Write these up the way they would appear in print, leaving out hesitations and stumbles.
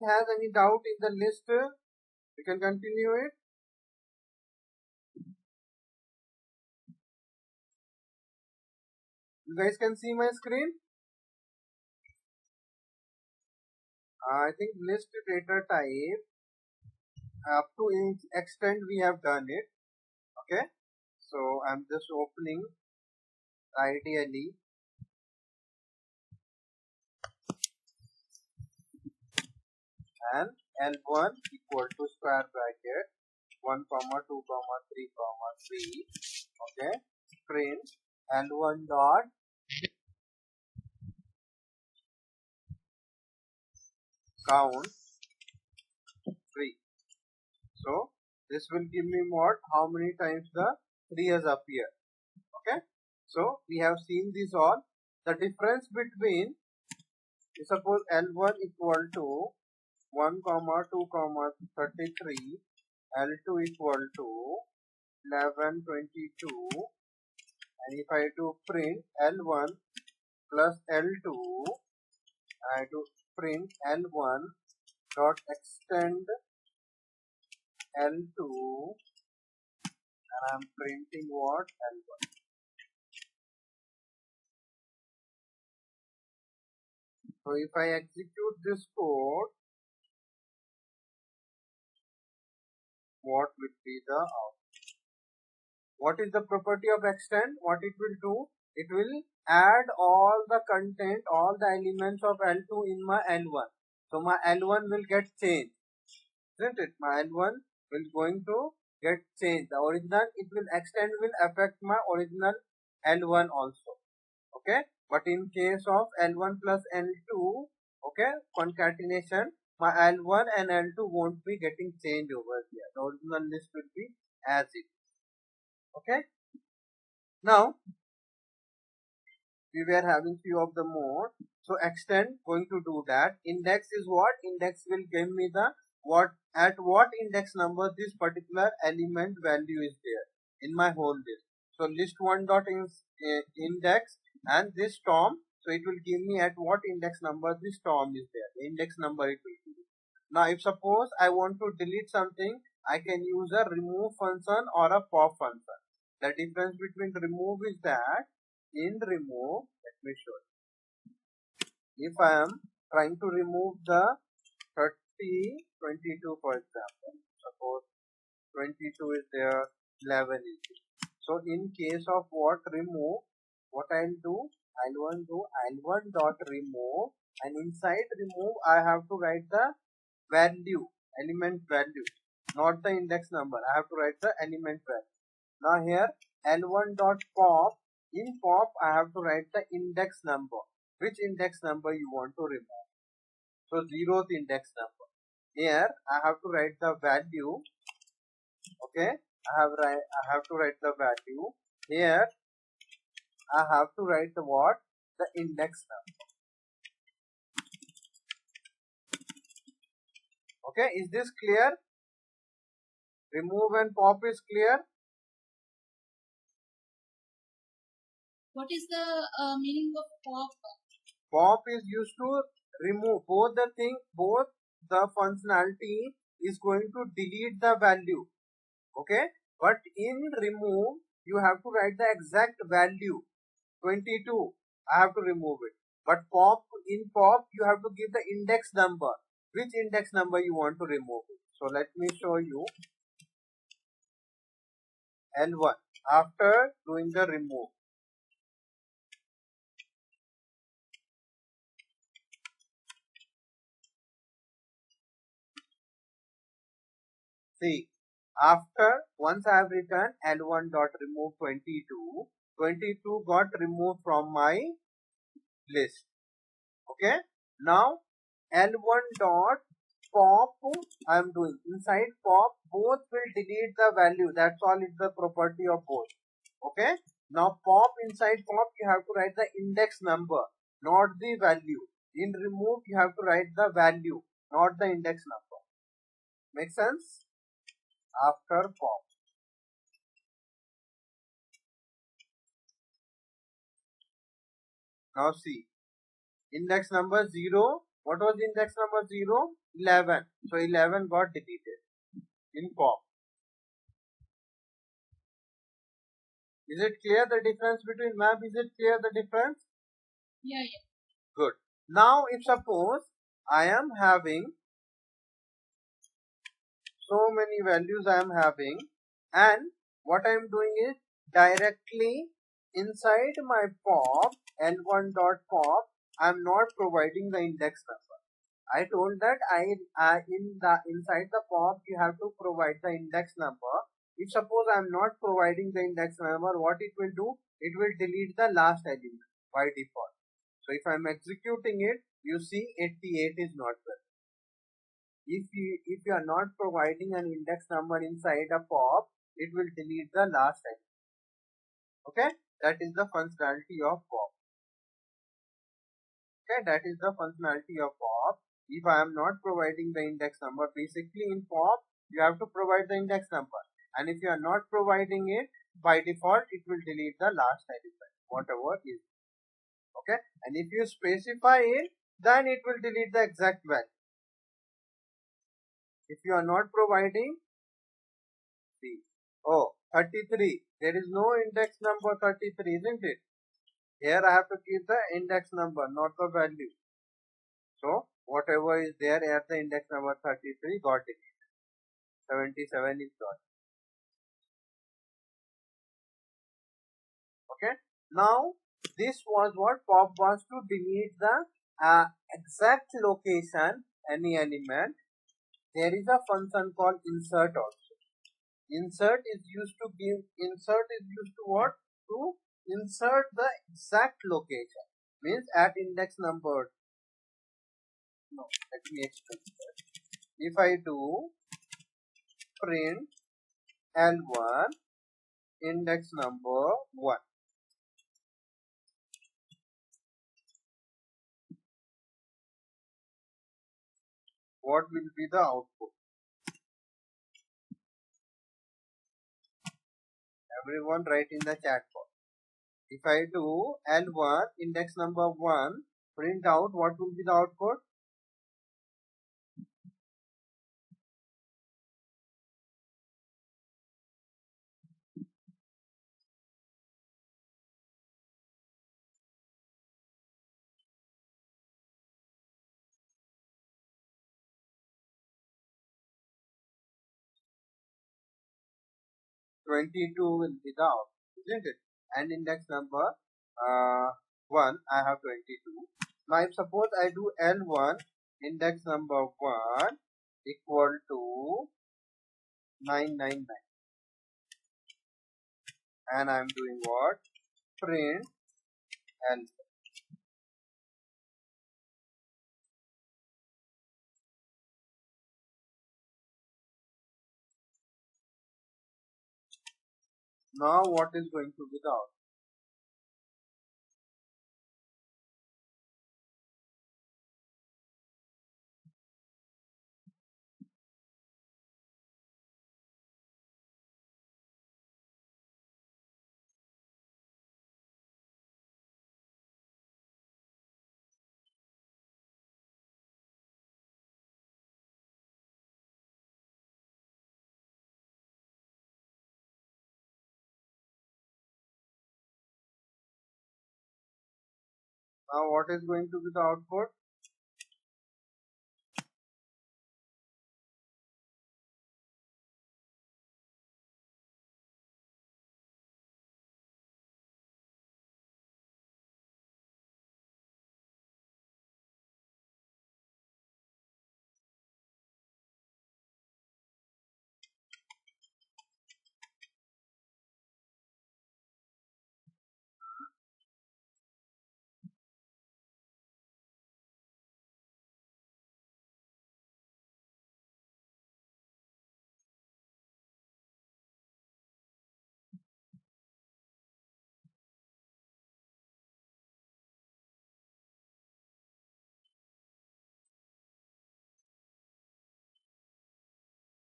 has any doubt in the list, we can continue it. You guys can see my screen. I think list data type up to each extent we have done it. Okay, so I'm just opening ideally. And L1 equal to square bracket 1 comma 2 comma 3 comma 3. Okay, print L1 dot count 3. So this will give me what, how many times the 3 has appeared. Okay, so we have seen this all. The difference between, suppose L1 equal to 1 comma 2 comma 33, L2 equal to 11 22, and if I do print L1 plus L2, I do print L1 dot extend L2, and I'm printing what, L1. So if I execute this code, what will be the output? What is the property of extend? What it will do? It will add all the content, all the elements of L2 in my L1. So my L1 will get changed, isn't it? My L1 will going to get changed. The original, it will extend, will affect my original L1 also. Okay, but in case of L1 plus L2, okay, concatenation, my L1 and L2 won't be getting changed over here. The original list will be as it is. Okay, now we were having few of the more. So extend going to do that. Index is what? Index will give me the what, at what index number this particular element value is there in my whole list. So list one dot index and this Tom. So it will give me at what index number this Tom is there. The index number it will give me. Now if suppose I want to delete something, I can use a remove function or a pop function. The difference between remove is that in remove, let me show you. If I am trying to remove the 30, 22 for example, suppose 22 is there, 11 is there. So in case of what remove, what I'll do, L1 dot remove, and inside remove I have to write the value, element value, not the index number. I have to write the element value. Now here L1 dot pop, in pop I have to write the index number. Which index number you want to remove? So 0th index number. Here I have to write the value. Okay, I have to write the value. Here I have to write the what? The index number. Okay, is this clear? Remove and pop is clear? What is the meaning of pop? Pop is used to remove both the thing, both the functionality is going to delete the value. Okay, but in remove you have to write the exact value. 22 I have to remove it, but pop, in pop you have to give the index number. Which index number you want to remove it? So let me show you. L1 after doing the remove, see, after once I have written L1 dot remove 22, 22 got removed from my list. Okay, now L1 dot pop I am doing. Inside pop both will delete the value. That's all, is the property of both. Okay, now pop, inside pop you have to write the index number, not the value. In remove you have to write the value, not the index number. Make sense? After pop, now see, index number 0. What was index number 0? 11. So 11 got deleted in pop. Is it clear the difference between map? Is it clear the difference? Yeah. Good. Now if suppose I am having so many values I am having, and what I am doing is directly inside my pop L1.pop I am not providing the index number. I told that inside the pop you have to provide the index number. If suppose I am not providing the index number, what it will do? It will delete the last element by default. So if I am executing it, you see 88 is not there. If you are not providing an index number inside a pop, it will delete the last element. Okay, that is the functionality of pop. Okay, that is the functionality of pop. If I am not providing the index number, basically in pop you have to provide the index number, and if you are not providing it, by default it will delete the last element, whatever is. Okay, and if you specify it, then it will delete the exact value. If you are not providing, see, oh, 33, there is no index number 33, isn't it? Here I have to keep the index number, not the value. So whatever is there at the index number 33 got deleted. 77 is gone. Okay, now this was what pop was to delete the exact location any element. There is a function called insert also. Insert is used to what? To insert the exact location. Means at index number. No, let me explain. If I do print L1 index number 1, what will be the output? Everyone write in the chat box. If I do L1 index number 1, print out, what will be the output? $22 will be the output, isn't it? And index number 1, I have 22. Now if suppose I do L1 index number 1 equal to 999, and I am doing what? Print L. Now what is going to be the output? Now what is going to be the output?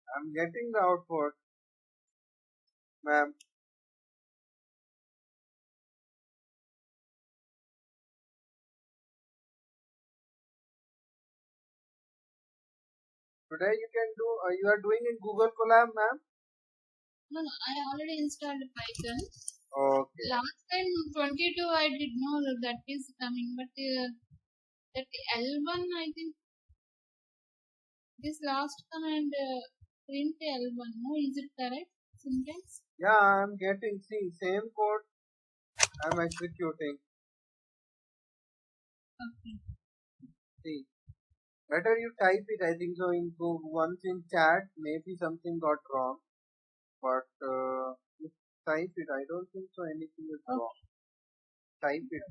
I am getting the output, ma'am. Today you can do, you are doing in Google Colab, ma'am? No, I already installed Python. Okay. Last time 22 I did know that is coming, but that L1 I think this last command print L1. No, is it correct syntax? Yeah, I'm getting, see, same code I'm executing. Okay. See, better you type it. I think so. Once in chat, maybe something got wrong, but you type it. I don't think so. Anything is wrong. Type it.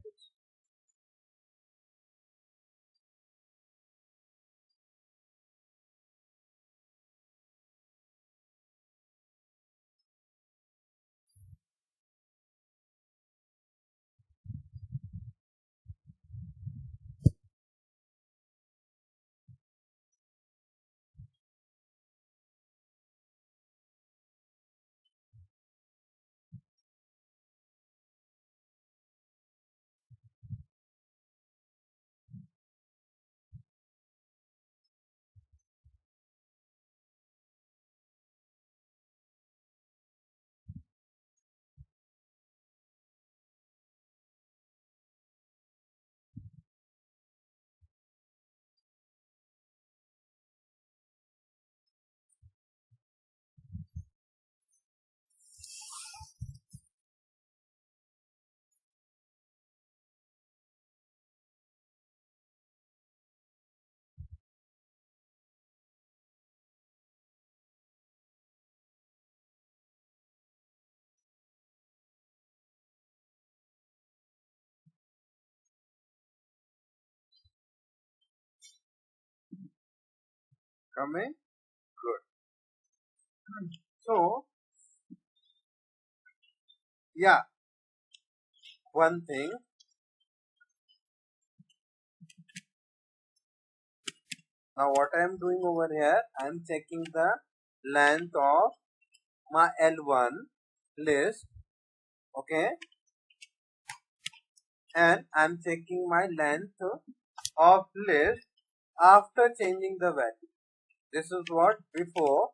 Coming? Good. So, yeah, one thing. Now, what I am doing over here, I am checking the length of my L1 list. Okay. And I am checking my length of list after changing the value. This is what before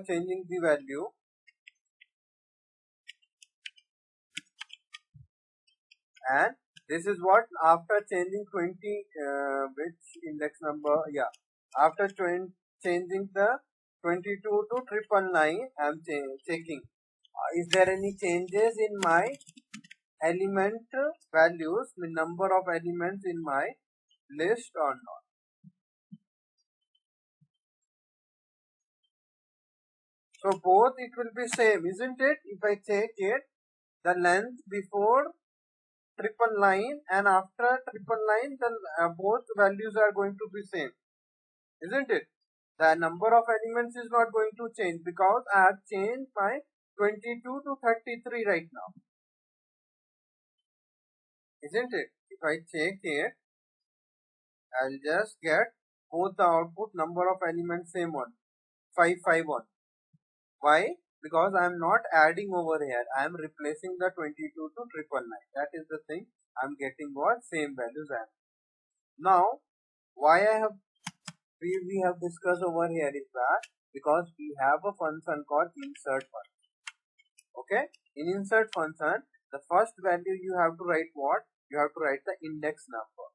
changing the value, and this is what after changing 20 which index number, yeah, after changing the 22 to 999, I am checking is there any changes in my element values, the number of elements in my list or not. So both it will be same, isn't it? If I check it, the length before 999 and after 999, then both values are going to be same, isn't it? The number of elements is not going to change because I have changed my 22 to 33 right now, isn't it? If I check it, I'll just get both the output number of elements same one, 551. Why? Because I am not adding over here. I am replacing the 22 to 999. That is the thing. I am getting what? Same values. Now, why we have discussed over here is that because we have a function called insert function. Okay? In insert function, the first value you have to write what? You have to write the index number.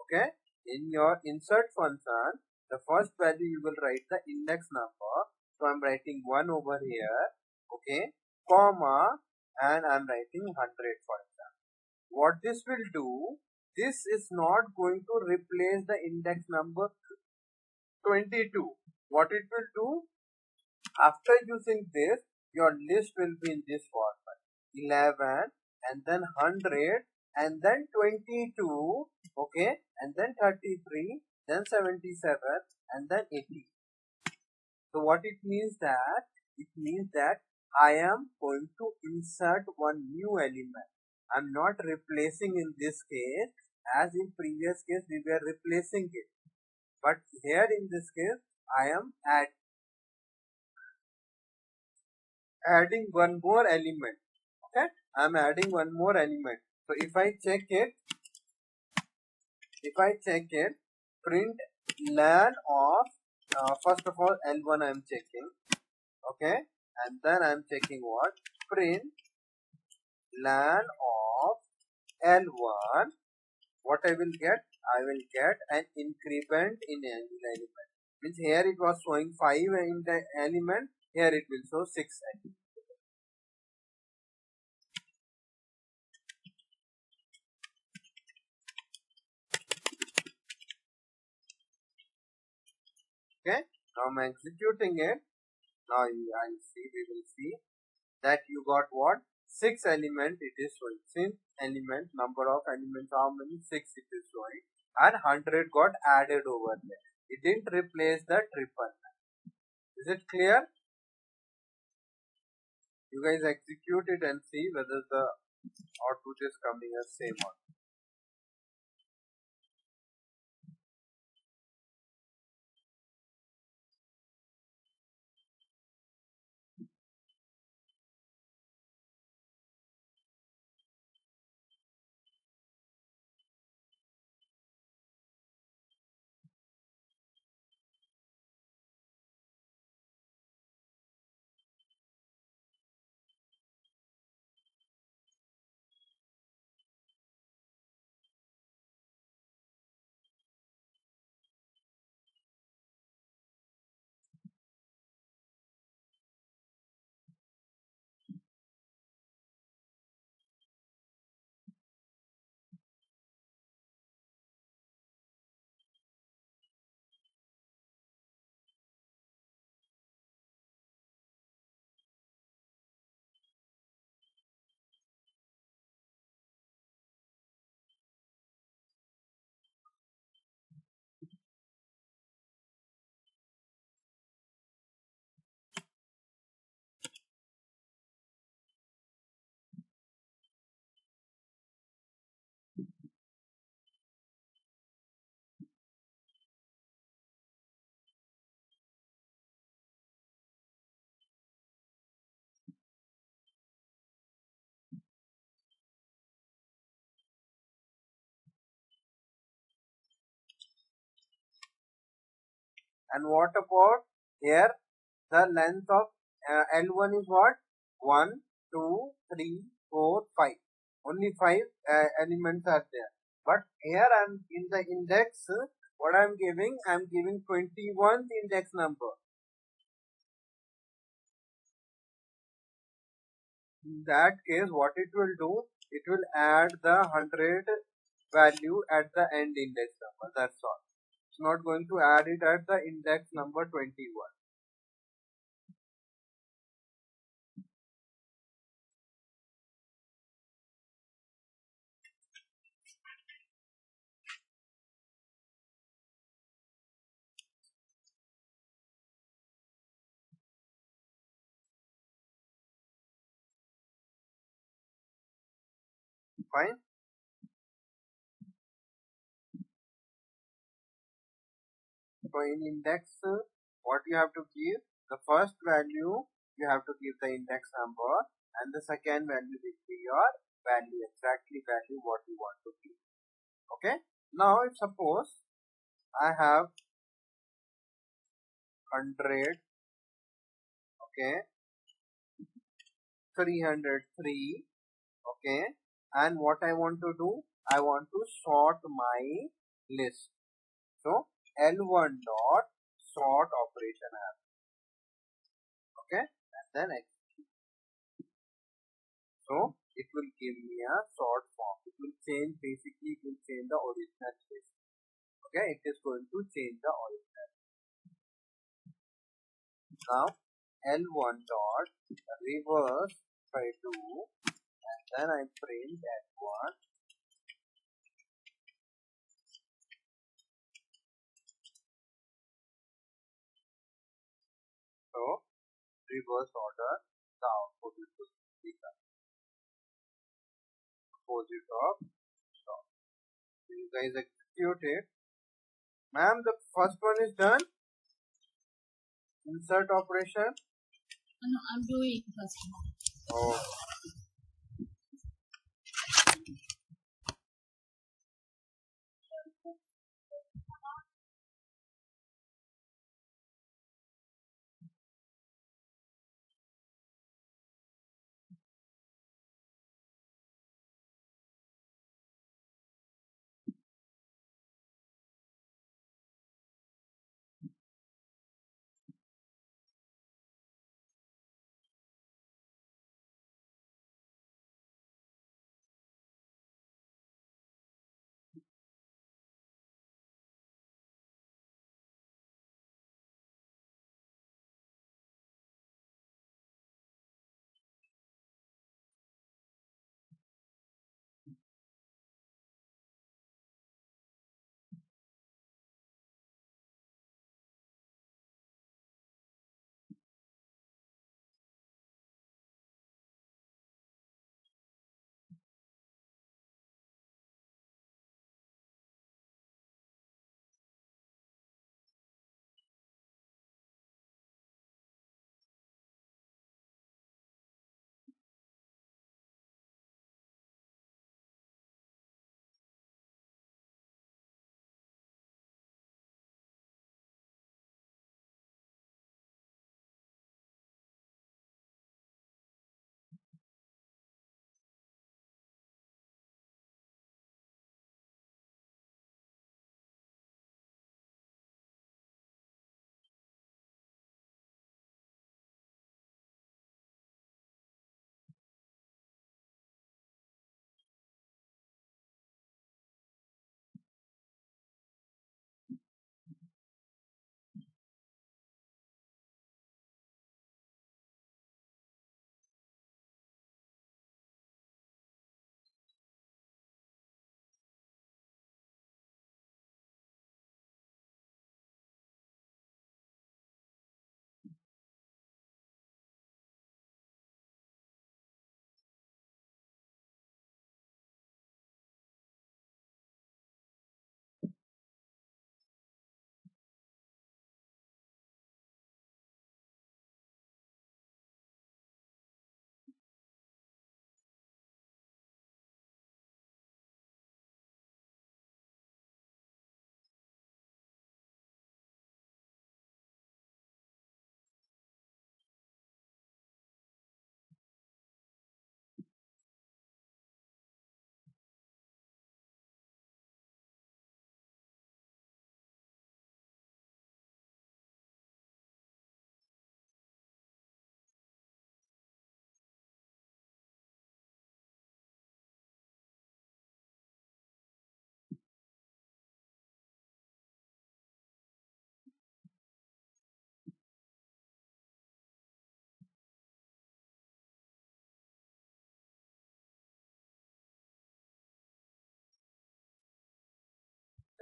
Okay? In your insert function, the first value you will write the index number. So I'm writing 1 over here, okay, comma, and I'm writing 100 for example. What this will do, this is not going to replace the index number 22. What it will do, after using this, your list will be in this format, 11 and then 100 and then 22, okay, and then 33, then 77 and then 80. So what it means that? It means that I am going to insert one new element. I am not replacing in this case, as in previous case we were replacing it. But here in this case, I am adding one more element. Okay, I am adding one more element. So if I check it, print len of first of all L1 I am checking, okay, and then I am checking what, print ln of L1. What I will get? I will get an increment in element. Means here it was showing 5 in the element, here it will show 6 element. Okay, now I'm executing it. Now we will see that you got what, 6 element it is showing. Since element, number of elements, how many, 6 it is showing, and 100 got added over there. It didn't replace the triple. Is it clear? You guys execute it and see whether the output is coming as same or not. And what about here? The length of L1 is what? 1, 2, 3, 4, 5. Only 5 elements are there. But here I am in the index. What I am giving? I am giving 21st index number. In that case, what it will do? It will add the 100 value at the end index number. That's all. It's not going to add it at the index number 21. Fine. So in index, what you have to give? The first value you have to give the index number, and the second value will be your value, exactly value what you want to give. Okay. Now if suppose I have 100, okay, 303, okay, and what I want to do? I want to sort my list. So L1 dot sort operation happens. Okay, and then execute. So it will give me a sort form. It will change, basically it will change the original list. Okay, it is going to change the original. Now L1 dot reverse if I do, and then I print L1. So reverse order, the output is going to become opposite of stop. So you guys execute it. Ma'am, the first one is done. Insert operation. No, I'm doing first. Oh.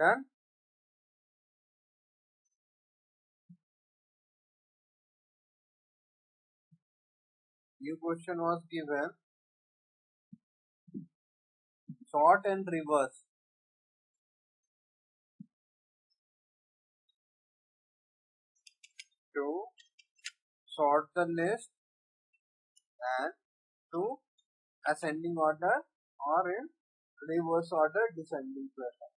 Done. New question was given. Sort and reverse. To sort the list and to ascending order or in reverse order descending to ascending.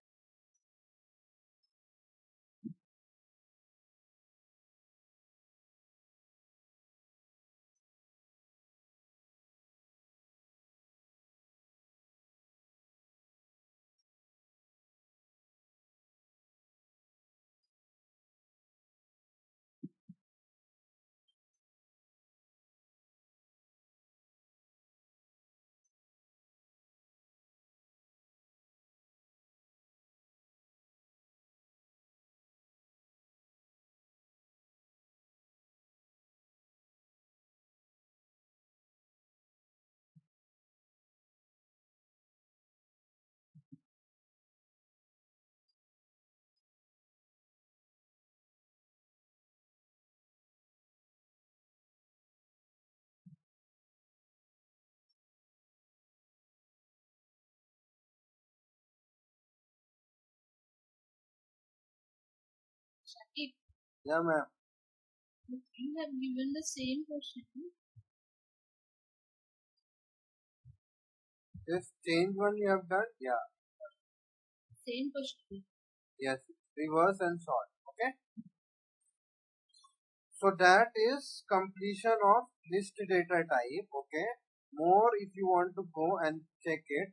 If Yeah, ma'am. you have given the same question, This change one you have done. Yeah. same question. Yes. Reverse and sort. Okay. So that is completion of list data type. Okay. More if you want to go and check it.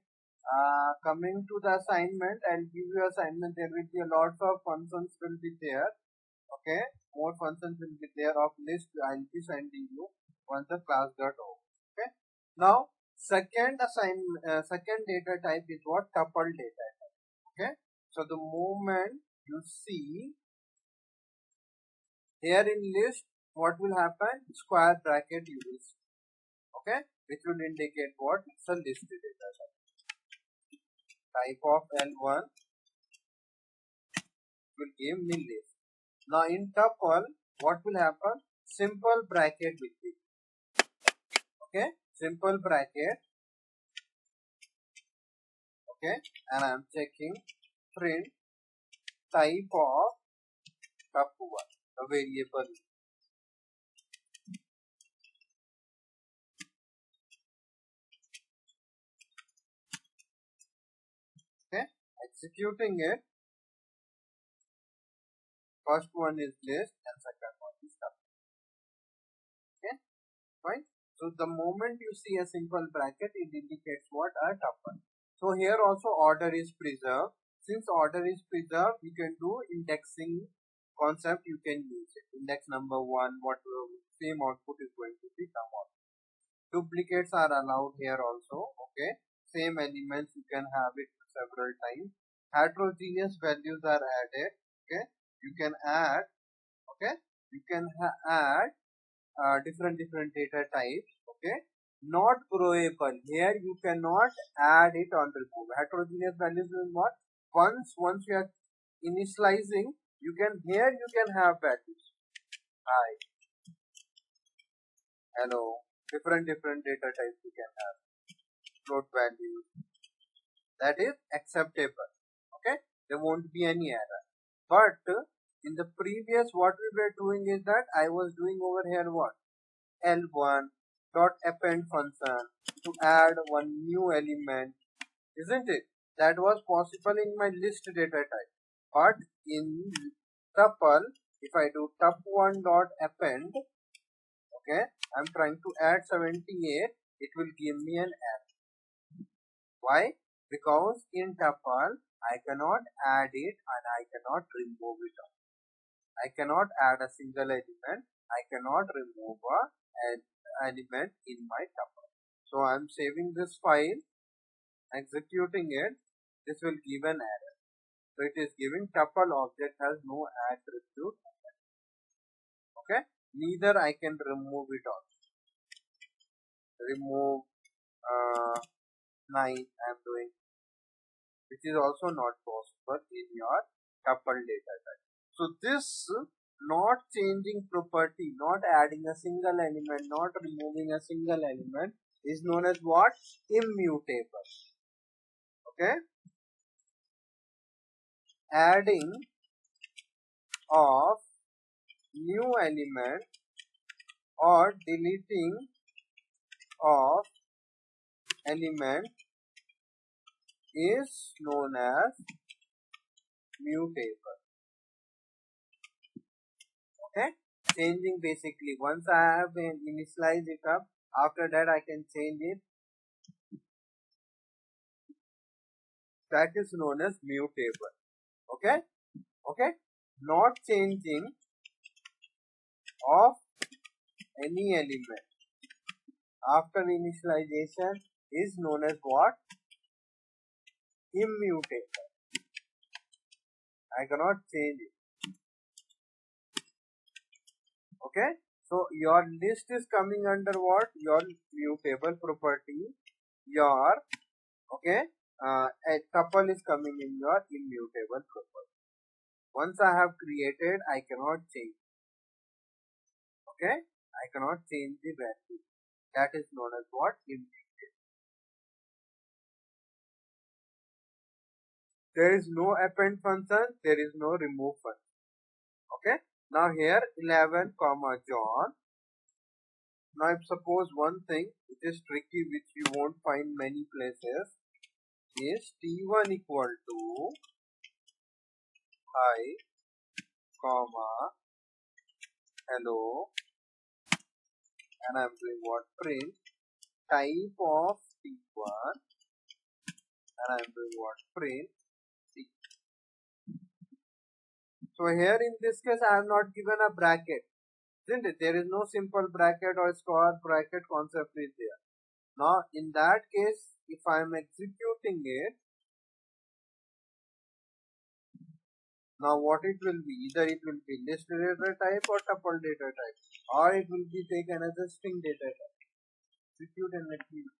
Coming to the assignment, I'll give you assignment. There will be a lot of functions will be there. Okay. More functions will be there of list. I'll be sending you once the class got over. Okay. Now second second data type is what? Tuple data type. Okay. So the moment you see here in list, what will happen? Square bracket you will see. Okay, which will indicate what? It's a list data type. Type of L1 will give me list. Now in tuple, what will happen? Simple bracket will be. Okay, simple bracket. Okay, and I'm checking print type of tuple, the variable. Okay, executing it. First one is list and second one is tuple. Okay, fine. So the moment you see a simple bracket, it indicates what? A tuple. So here also order is preserved. Since order is preserved, you can do indexing concept. You can use it. Index number 1, what same output is going to be come out. Duplicates are allowed here also. Okay, same elements you can have it several times. Heterogeneous values are added. Okay, you can add. Okay, you can add different data types. Okay, not growable. Here you cannot add it on remove. Heterogeneous values is what? Once you are initializing, you can here you can have values. Hi, hello. Different data types you can have. Float values. That is acceptable. Okay, there won't be any error. But in the previous, what we were doing is that I was doing over here what? L1 dot append function to add one new element, isn't it? That was possible in my list data type. But in tuple, if I do tup1 dot append, okay, I'm trying to add 78, it will give me an error. Why? Because in tuple, I cannot add it and I cannot remove it. I cannot add a single element. I cannot remove an element in my tuple. So I am saving this file, executing it. This will give an error. So it is giving tuple object has no attribute. Okay. Neither I can remove it also. Remove 9 I am doing. which is also not possible in your tuple data type. So this not changing property, not adding a single element, not removing a single element is known as what? Immutable. Okay. Adding of new element or deleting of element is known as mutable. Okay, changing basically once I have initialized it up, after that I can change it. That is known as mutable. Okay, not changing of any element after initialization is known as what? Immutable. I cannot change it. Okay, so your list is coming under what? Your mutable property. Your a tuple is coming in your immutable property. Once I have created, I cannot change. Okay, I cannot change the value. That is known as what? Immutable. There is no append function, there is no remove function. Okay, now here 11 comma John. Now if suppose one thing which is tricky, which you won't find many places, is t1 equal to hi comma hello, and I'm doing what? Print type of t1, and I'm doing what? Print t. So here in this case I have not given a bracket, isn't it? There is no simple bracket or square bracket concept is there. Now in that case, if I am executing it, now what it will be? Either it will be list data type or tuple data type, or it will be take another string data type. Execute and let me know.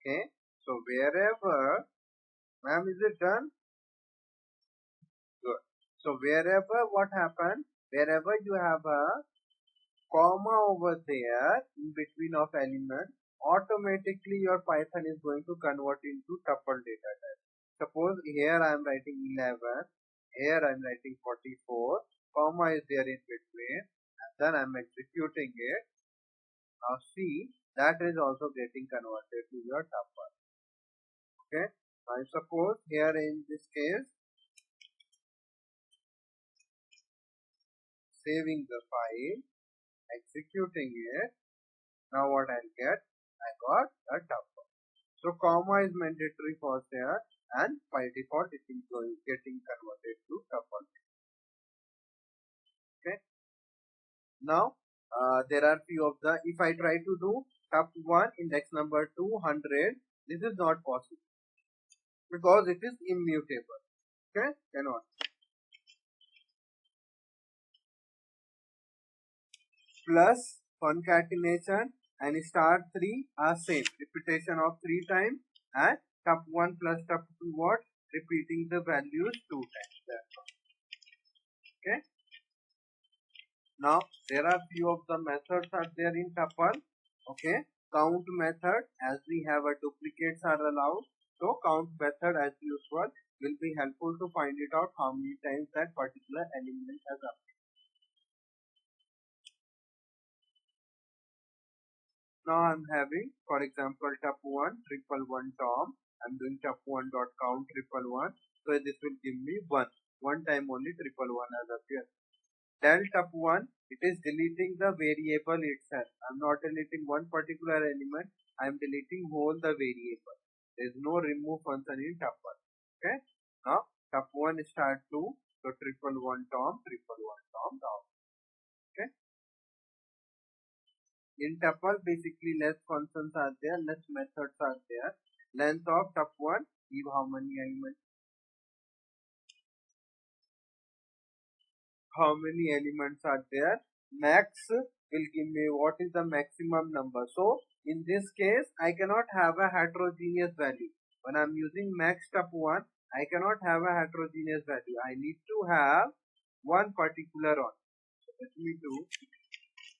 Okay, so wherever, ma'am, is it done? Good. So wherever what happened, wherever you have a comma over there in between of element, automatically your Python is going to convert into tuple data type. Suppose here I am writing 11, here I am writing 44, comma is there in between, and then I am executing it. Now see, that is also getting converted to your tuple. Okay, now suppose here in this case, saving the file, executing it. Now what I'll get? I got a tuple. So comma is mandatory for here, and by default it is getting converted to tuple. Okay. Now there are few of the, if I try to do tup1 index number 200, this is not possible because it is immutable. Okay, cannot. Plus concatenation and *3 are same, repetition of 3 times, and tup1 plus tup2 what? Repeating the values 2 times. Okay. Now there are few of the methods are there in tuple. Okay, count method, as we have a duplicates are allowed, so count method as usual will be helpful to find it out how many times that particular element has appeared. Now I'm having, for example, tup1 111 Tom. I'm doing tup1 dot count 111, so this will give me one time only 111 has appeared. Del tup1, it is deleting the variable itself. I'm not deleting one particular element, I'm deleting whole the variable. There is no remove function in tup1. Okay. Now tup1 start to, so triple one tom down. Okay. In tuple basically less functions are there, less methods are there. Length of tup1, give how many elements? How many elements are there? Max will give me what is the maximum number. So in this case I cannot have a heterogeneous value. When I'm using max tup1, I cannot have a heterogeneous value. I need to have one particular one. So let me do.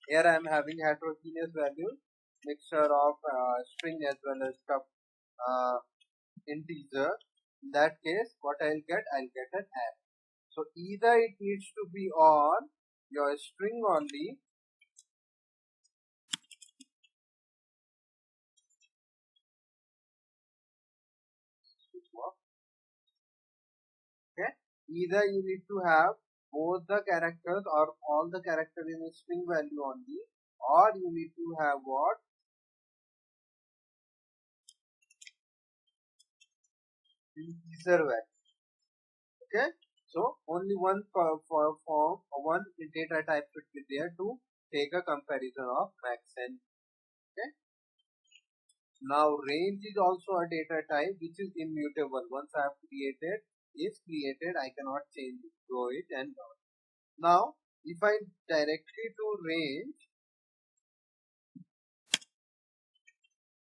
Here I am having heterogeneous value, mixture of string as well as tup integer. In that case, what I'll get an array. So either it needs to be on your string only, okay. Either you need to have both the characters or all the characters in a string value only, or you need to have what? Integer value. Okay. So only one form or one data type should be there to take a comparison of max and. Okay. Now range is also a data type which is immutable. Once I have created, I cannot change it, grow it and down. Now if I directly do range,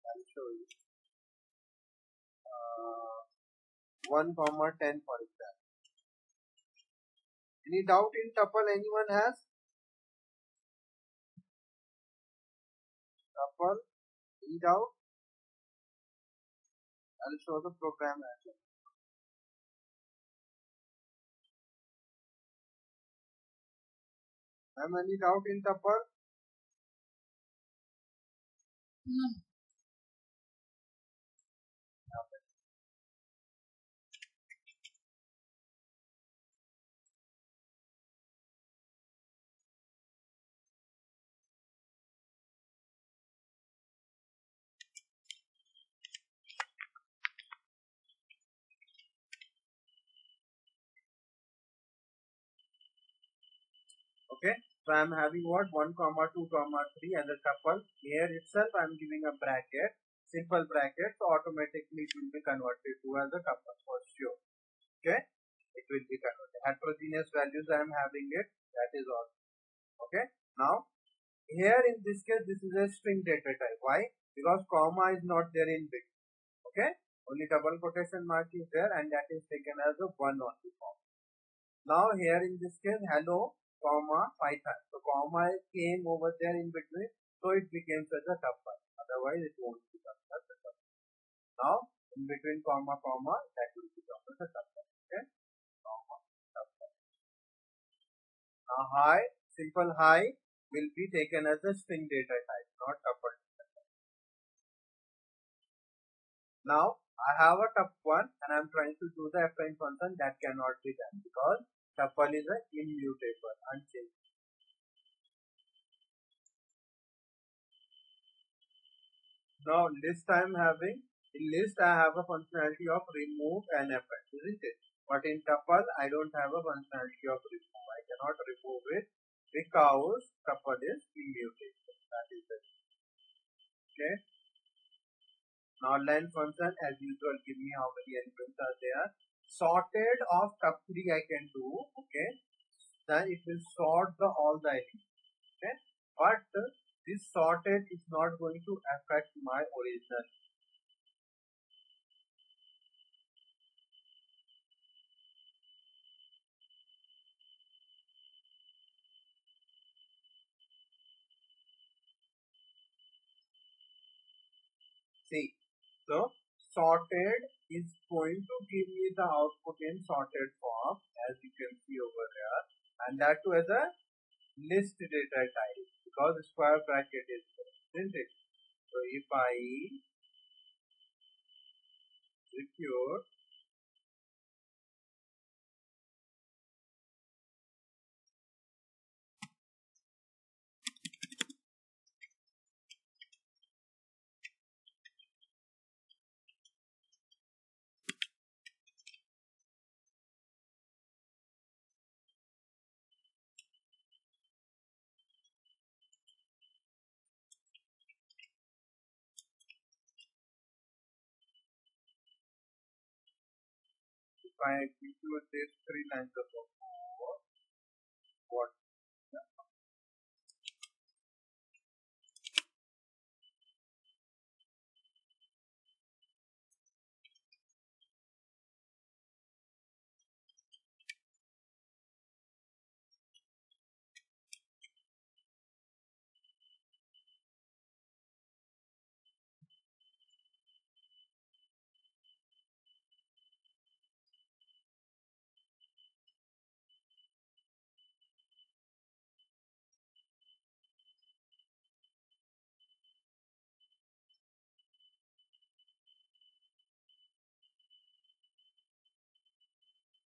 I'll show you 1 comma 10 for example. Any doubt in tuple anyone has? Tuple, any doubt? I'll show the program as well. Have any doubt in tuple? No. Okay, so I am having what 1 comma 2 comma 3 as a tuple. Here itself I am giving a bracket, simple bracket, so automatically it will be converted to as a tuple for sure. Okay, it will be converted. Heterogeneous values I am having it, that is all. Okay, now here in this case this is a string data type. Why? Because comma is not there in bit. Okay, only double quotation mark is there and that is taken as a one only form. Now here in this case hello comma Python. So comma came over there in between, so it became such a tuple. Otherwise it won't become such a tuple. Now in between comma that will become as a tuple. Okay, comma tuple. Now hi, simple hi will be taken as a string data type, not tuple. Now I have a tuple and I am trying to do the affine function, that cannot be done because tuple is a immutable, unchanged. Now list I am having, in list I have a functionality of remove and append, isn't it? But in tuple I don't have a functionality of remove. I cannot remove it because tuple is immutable. That is it. Okay. Now len function as usual give me how many elements are there. Sorted of tup3 I can do. Okay. Then it will sort the all the elements. Okay. But this sorted is not going to affect my original. See, so sorted is going to give me the output in sorted form as you can see over here, and that too as a list data type because square bracket is there, isn't it? So if I execute, I execute these 3 lines of code, what?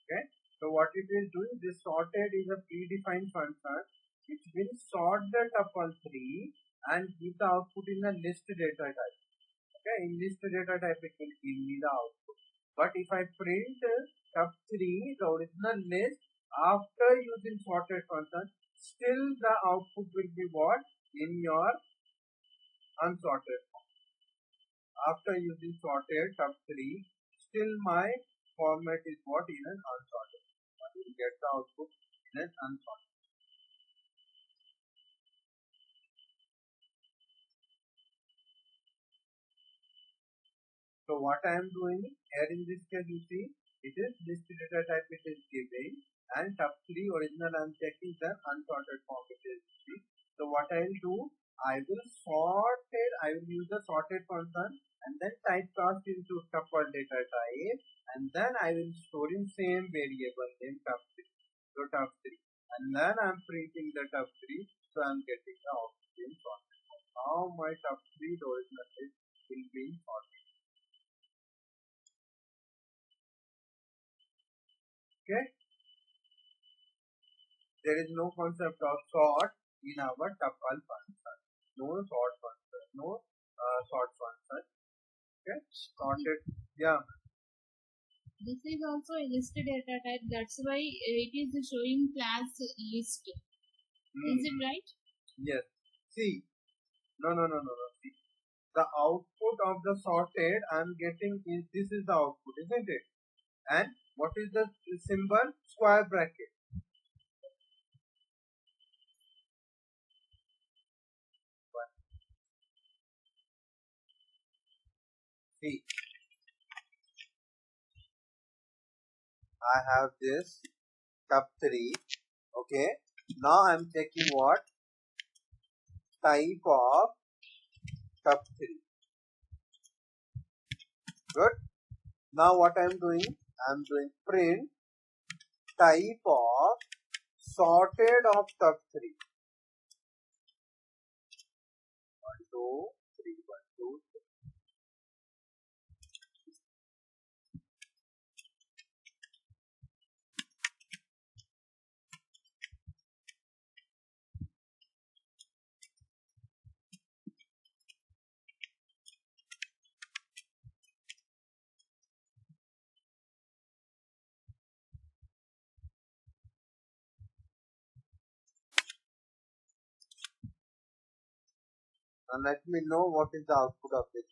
Okay. So what it will do is this sorted is a predefined function which will sort the tuple 3 and give the output in a list data type. Okay, in list data type it will give me the output. But if I print tup3, the original list, after using sorted function, still the output will be what? In your unsorted form. After using sorted tup3, still my format is what? In an unsorted. I will get the output in an unsorted. So what I am doing here in this case, you see, it is list data type it is giving, and tup3 original I am checking the unsorted form it is giving. So what I will do, I will sort it, I will use the sorted function and then typecast into tuple data type, and then I will store in same variable name tup3. So tup3, and then I am printing the tup3, so I am getting the output in sorted form. Now my tup3 the original list will be in sorted. Okay, there is no concept of sort in our tuple function. No sort function, no sort function. Okay, sorted. Yeah. This is also a list data type. That's why it is showing class list. Is it right? Yes. See. No. See. The output of the sorted I am getting is this is the output, isn't it? And what is the symbol? Square bracket. See. I have this tup3. Okay. Now I am checking what type of tup3. Good. Now what I am doing? I am doing print type of sorted of tup3. 1, 2, 3, 1, 2, 3. And let me know what is the output of this.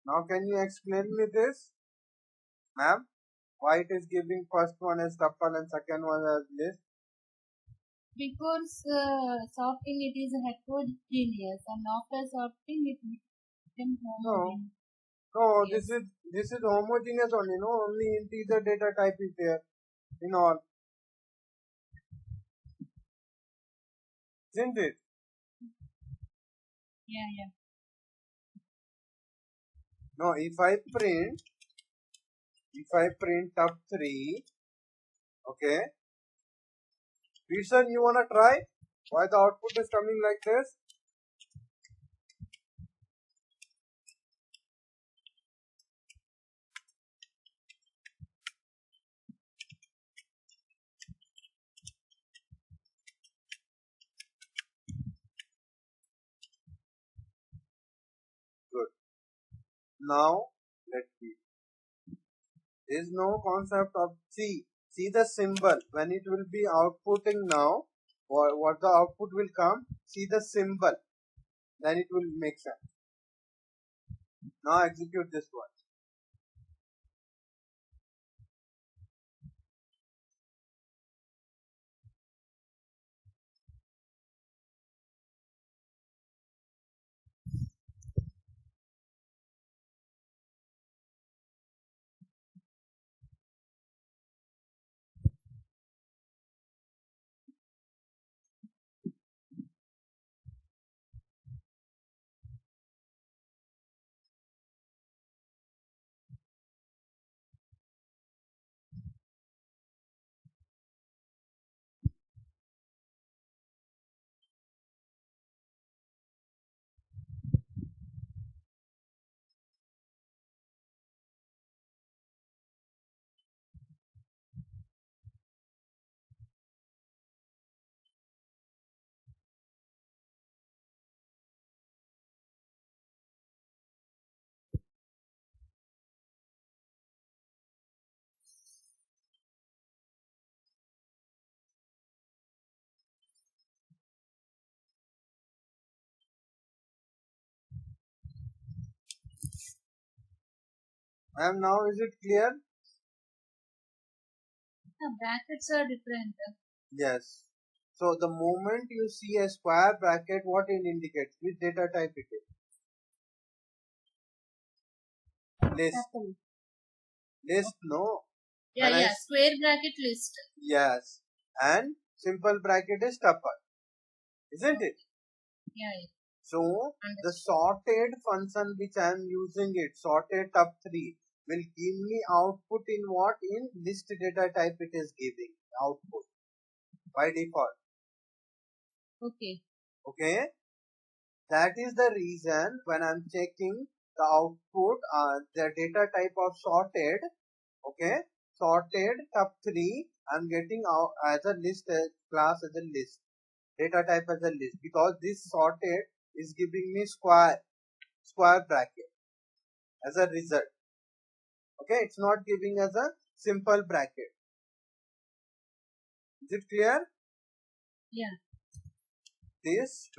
Now can you explain me this, ma'am? Why it is giving first one as tuple and second one as list? Before sorting, it is heterogeneous, and after sorting, it becomes No, homogeneous. no, Yes. this is homogeneous only. No, only integer data type is there in all, isn't it? Yeah, yeah. No, if I print up 3, okay. Pearson, you wanna try? Why the output is coming like this? Good. Now let's see. There is no concept of see the symbol when it will be outputting now. What the output will come? See the symbol, then it will make sense. Now execute this one. And now is it clear? The brackets are different. Yes. So the moment you see a square bracket, what it indicates? Which data type it is? List. Tuple. List, no. Yeah, When I yeah. Square bracket list. yes. And simple bracket is tuple, isn't it? Yeah, yeah. So the Understood. sorted function which I am using it, sorted top3, will give me output in what? In list data type it is giving output by default. Okay. Okay. That is the reason when I'm checking the output, the data type of sorted, okay, sorted top3, I'm getting out as a list, class as a list, data type as a list, because this sorted is giving me square bracket as a result. Okay, it's not giving us a simple bracket. Is it clear? Yeah. This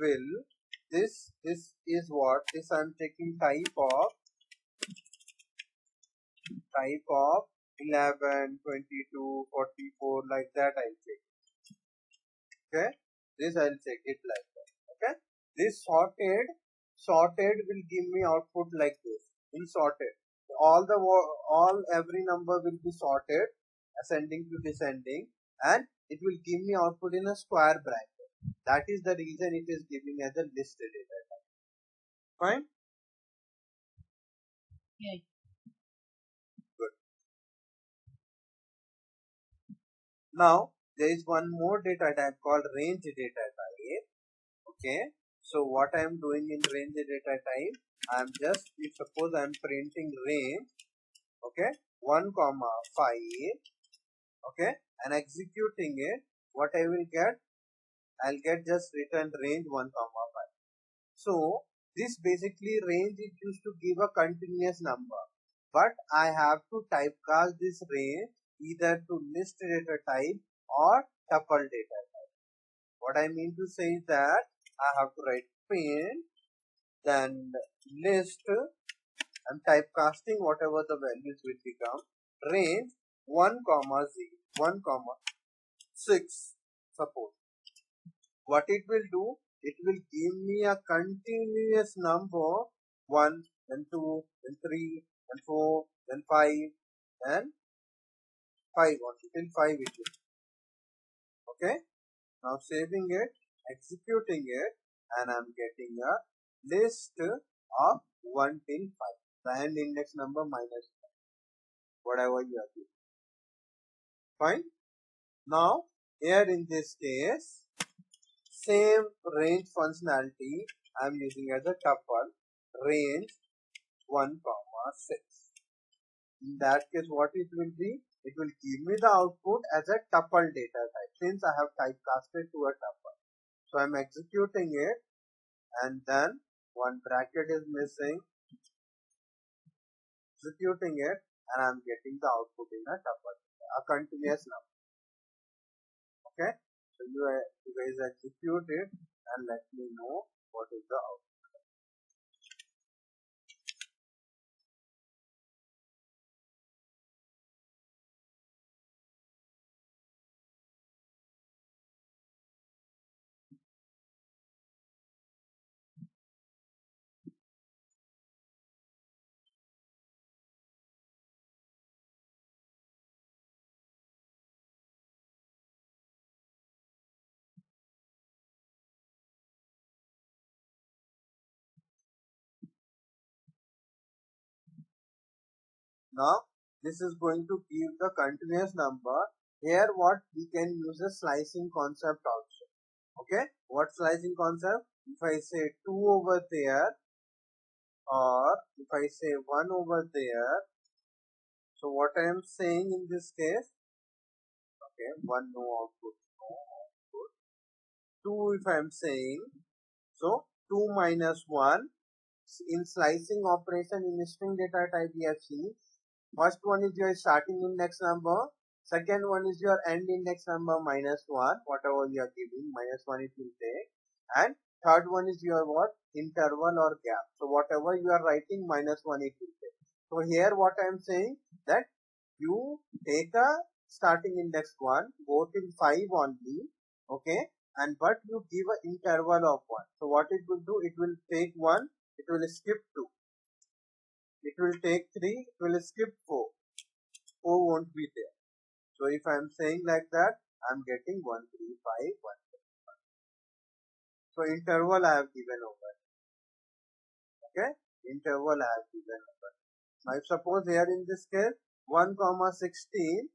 is what this I'm taking type of 11, 22, 44, like that I'll check. Okay, this I'll check it like that. Okay, this sorted will give me output like this in sorted. All every number will be sorted ascending to descending, and it will give me output in a square bracket. That is the reason it is giving as a listed data type. Fine. Yeah. Good. Now there is one more data type called range data type. Okay, so what I am doing in range data type, I am just, if suppose I am printing range, okay, 1 comma 5, okay, and executing it, what I will get, I'll get just return range 1 comma 5. So this basically range, it used to give a continuous number, but I have to typecast this range either to list data type or tuple data type. What I mean to say is that I have to write print, then list, I'm typecasting whatever the values will become, range 1 comma 0, 1 comma 6, suppose. what it will do, it will give me a continuous number 1, then 2, then 3, then 4, then 5, and 5 only till 5 it will. Okay, now saving it, executing it, and I'm getting a list of 1 till 5. The end index number minus 5, whatever you are doing. Fine. Now here in this case, same range functionality I am using as a tuple range 1, 6. In that case, what it will be? It will give me the output as a tuple data type since I have typecasted to a tuple. So I am executing it, and then one bracket is missing, executing it, and I am getting the output in a tuple, a continuous number. Okay, so you guys execute it and let me know what is the output. Now this is going to give the continuous number. Here what we can use a slicing concept also. Okay, what slicing concept? If I say 2 over there, or if I say 1 over there, so what I am saying in this case, okay, 1 no output, no output. 2 if I am saying, so 2 minus 1 in slicing operation in string data type we have seen. First one is your starting index number, second one is your end index number minus 1, whatever you are giving, minus 1 it will take, and third one is your what? Interval or gap. So whatever you are writing, minus 1 it will take. So here what I am saying, that you take a starting index 1, go till 5 only, okay, and but you give an interval of 1. So what it will do, it will take 1, it will skip 2. It will take 3, it will skip 4. 4 won't be there. So if I am saying like that, I am getting 1, 3, 5, 1, 3, 5. So interval I have given over. Okay, interval I have given over. Now if suppose here in this case 1, 16,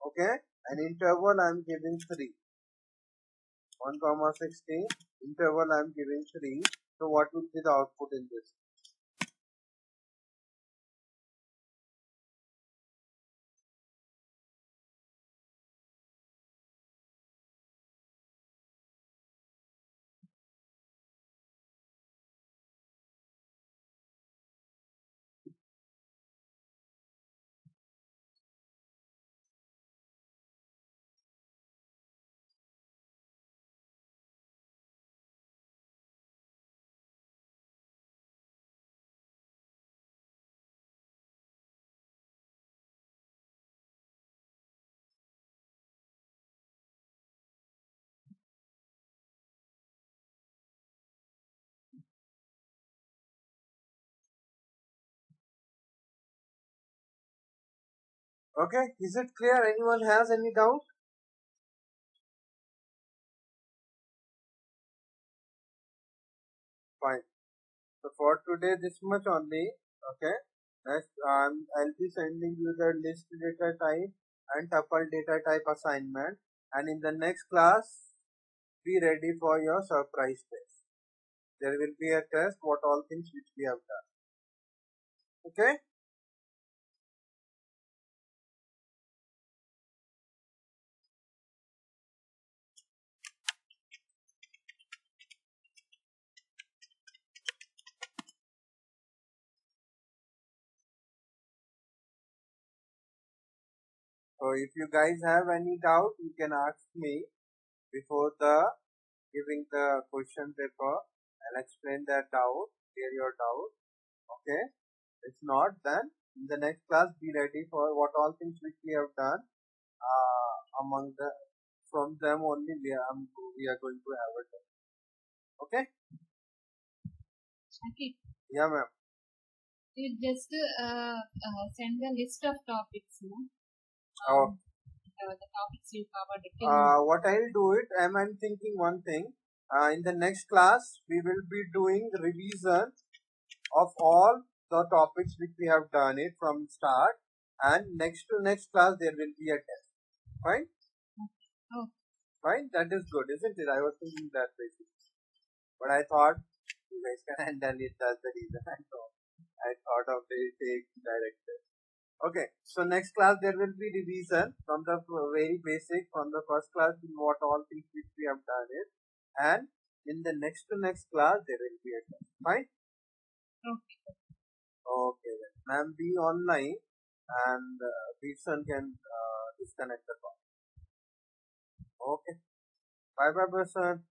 okay, and interval I am giving 3. 1, 16, interval I am giving 3. So what would be the output in this? Okay, is it clear? Anyone has any doubt? Fine. So for today, this much only. Okay. Next, I'll be sending you the list data type and tuple data type assignment. And in the next class, be ready for your surprise test. There will be a test what all things which we have done. Okay. So if you guys have any doubt, you can ask me before the giving the question paper. I'll explain that doubt, clear your doubt. Okay. If not, then in the next class, be ready for what all things which we have done among the from them only we are going to have a test. Okay? Okay. Yeah, ma'am. You just send a list of topics, no? Oh. The topics you covered. What I'll do it, I'm thinking one thing. In the next class, we will be doing revision of all the topics which we have done it from start, and next to next class there will be a test. Fine? Oh. Fine? That is good, isn't it? I was thinking that basically. But I thought you guys can handle it. That's the reason I thought of the take director. Okay, so next class there will be revision from the very basic, from the first class in what all things which we have done it, and in the next to next class there will be a test. Fine? Okay. Okay then. Ma'am, be online and Peterson can disconnect the call. Okay. Bye bye, person.